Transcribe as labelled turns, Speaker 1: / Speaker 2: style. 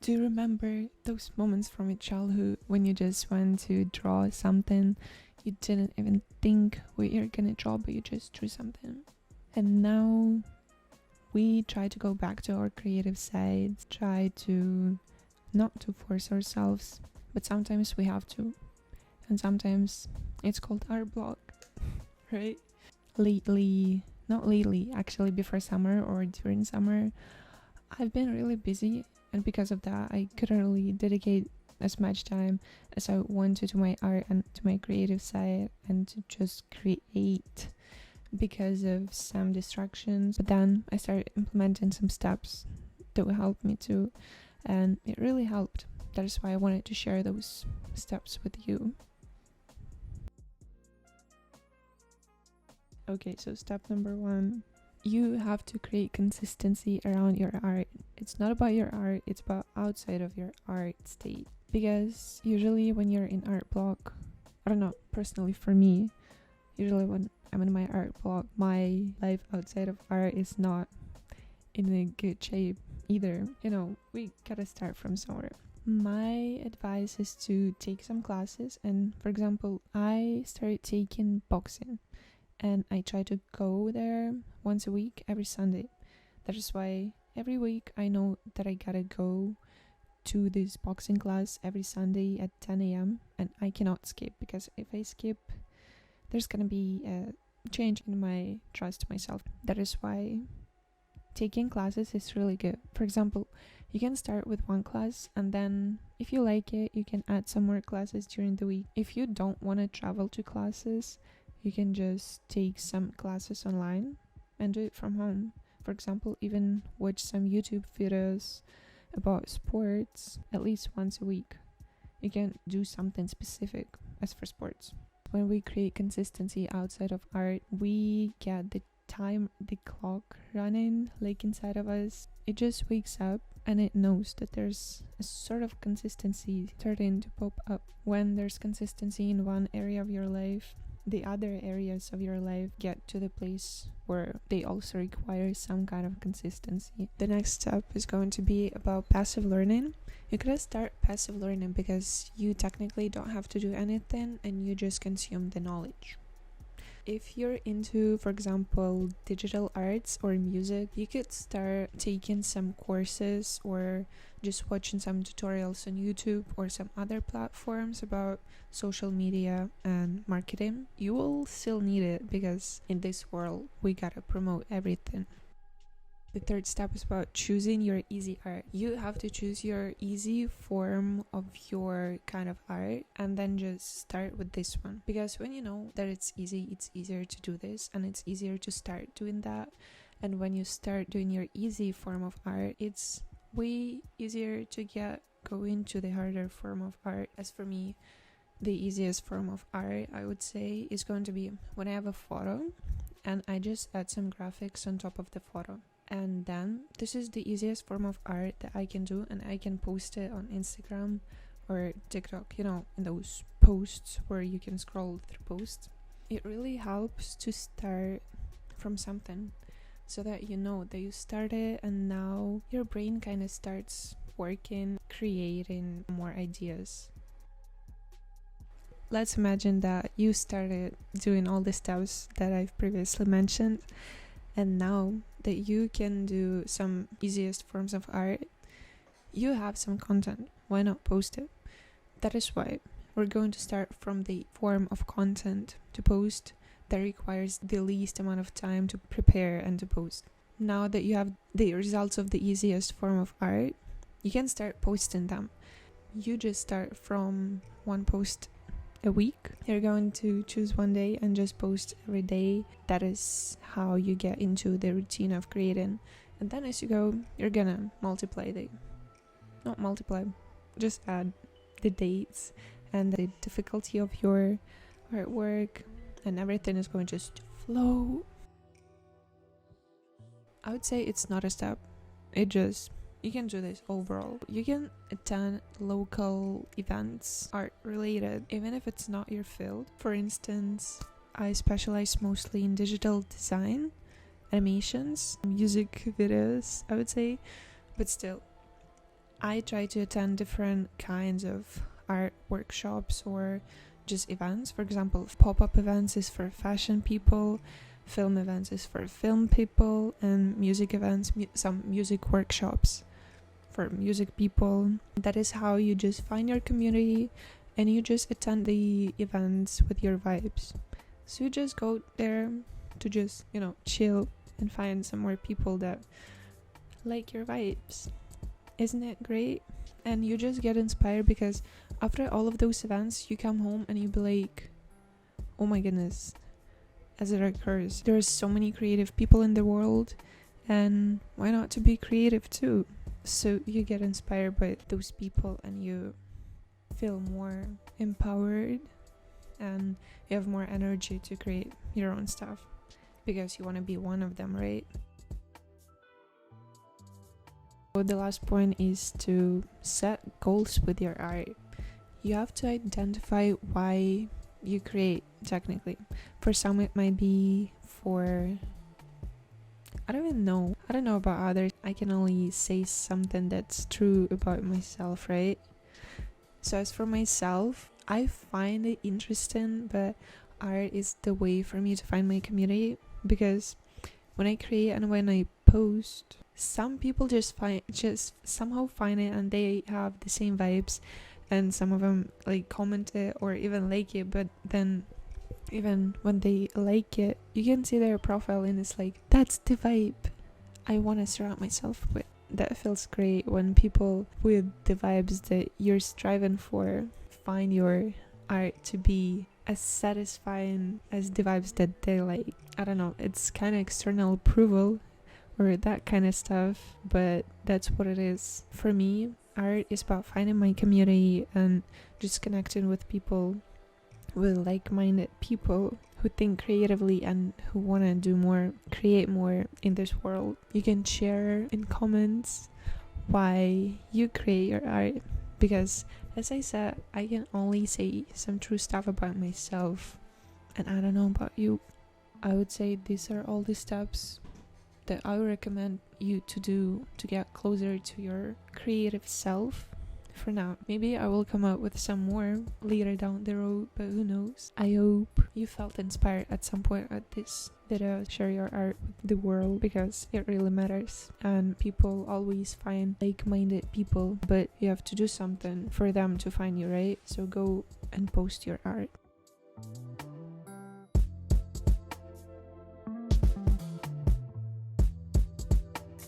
Speaker 1: Do you remember those moments from your childhood when you just went to draw something? You didn't even think what you're gonna draw, but you just drew something. And now we try to go back to our creative sides, try to not to force ourselves, but sometimes we have to. And sometimes it's called artblock, right? Not lately, actually before summer or during summer, I've been really busy, and because of that I couldn't really dedicate as much time as I wanted to my art and to my creative side and to just create because of some distractions. But then I started implementing some steps that will help me too, and it really helped. That is why I wanted to share those steps with you. Okay, so step number 1, you have to create consistency around your art. It's not about your art, it's about outside of your art state. Because usually when you're in art block, I don't know, personally for me, usually when I'm in my art block, my life outside of art is not in a good shape either. You know, we gotta start from somewhere. My advice is to take some classes, and for example, I started taking boxing. And I try to go there once a week, every Sunday. That is why every week I know that I gotta go to this boxing class every Sunday at 10 a.m. and I cannot skip, because if I skip, there's gonna be a change in my trust myself. That is why taking classes is really good. For example, you can start with one class, and then if you like it, you can add some more classes during the week. If you don't want to travel to classes, you can just take some classes online and do it from home. For example, even watch some YouTube videos about sports at least once a week. You can do something specific as for sports. When we create consistency outside of art, we get the clock running like inside of us. It just wakes up and it knows that there's a sort of consistency starting to pop up. When there's consistency in one area of your life, the other areas of your life get to the place where they also require some kind of consistency. The next step is going to be about passive learning. You could start passive learning because you technically don't have to do anything and you just consume the knowledge. If you're into, for example, digital arts or music, you could start taking some courses or just watching some tutorials on YouTube or some other platforms about social media and marketing. You will still need it because in this world, we gotta promote everything. The third step is about choosing your easy art. You have to choose your easy form of your kind of art and then just start with this one. Because when you know that it's easy, it's easier to do this and it's easier to start doing that. And when you start doing your easy form of art, it's way easier to go into the harder form of art. As for me, the easiest form of art, I would say, is going to be when I have a photo and I just add some graphics on top of the photo. And then this is the easiest form of art that I can do, and I can post it on Instagram or TikTok, you know, in those posts where you can scroll through posts. It really helps to start from something so that you know that you started and now your brain kind of starts working, creating more ideas. Let's imagine that you started doing all the steps that I've previously mentioned, and now that you can do some easiest forms of art, you have some content. Why not post it? That is why we're going to start from the form of content to post that requires the least amount of time to prepare and to post. Now that you have the results of the easiest form of art, you can start posting them. You just start from one post a week. You're going to choose one day and just post every day. That is how you get into the routine of creating. And then as you go, you're gonna just add the dates and the difficulty of your artwork, and everything is going to just flow. I would say it's not a step. You can do this overall. You can attend local events, art related, even if it's not your field. For instance, I specialize mostly in digital design, animations, music videos, I would say. But still, I try to attend different kinds of art workshops or just events. For example, pop-up events is for fashion people, film events is for film people, and music events, some music workshops for music people. That is how you just find your community and you just attend the events with your vibes. So you just go there to just, chill and find some more people that like your vibes. Isn't it great? And you just get inspired because after all of those events, you come home and you be like, oh my goodness, as it occurs, there are so many creative people in the world, and why not to be creative too? So you get inspired by those people and you feel more empowered and you have more energy to create your own stuff because you want to be one of them, right? So the last point is to set goals with your art. You have to identify why you create, technically. For some it might be for, I don't even know. I don't know about others. I can only say something that's true about myself, right? So as for myself, I find it interesting, but art is the way for me to find my community, because when I create and when I post, some people just somehow find it and they have the same vibes, and some of them like comment it or even like it, but then even when they like it, you can see their profile and it's like, that's the vibe I want to surround myself with. That feels great when people with the vibes that you're striving for find your art to be as satisfying as the vibes that they like. I don't know, it's kind of external approval or that kind of stuff, but that's what it is. For me, art is about finding my community and just connecting with people, with like-minded people who think creatively and who want to do more, create more in this world. You can share in comments why you create your art, because as I said, I can only say some true stuff about myself, and I don't know about you. I would say these are all the steps that I would recommend you to do to get closer to your creative self. For now, maybe I will come up with some more later down the road, but who knows. I hope you felt inspired at some point at this video. Share your art with the world because it really matters, and people always find like-minded people, but you have to do something for them to find you, right? So go and post your art.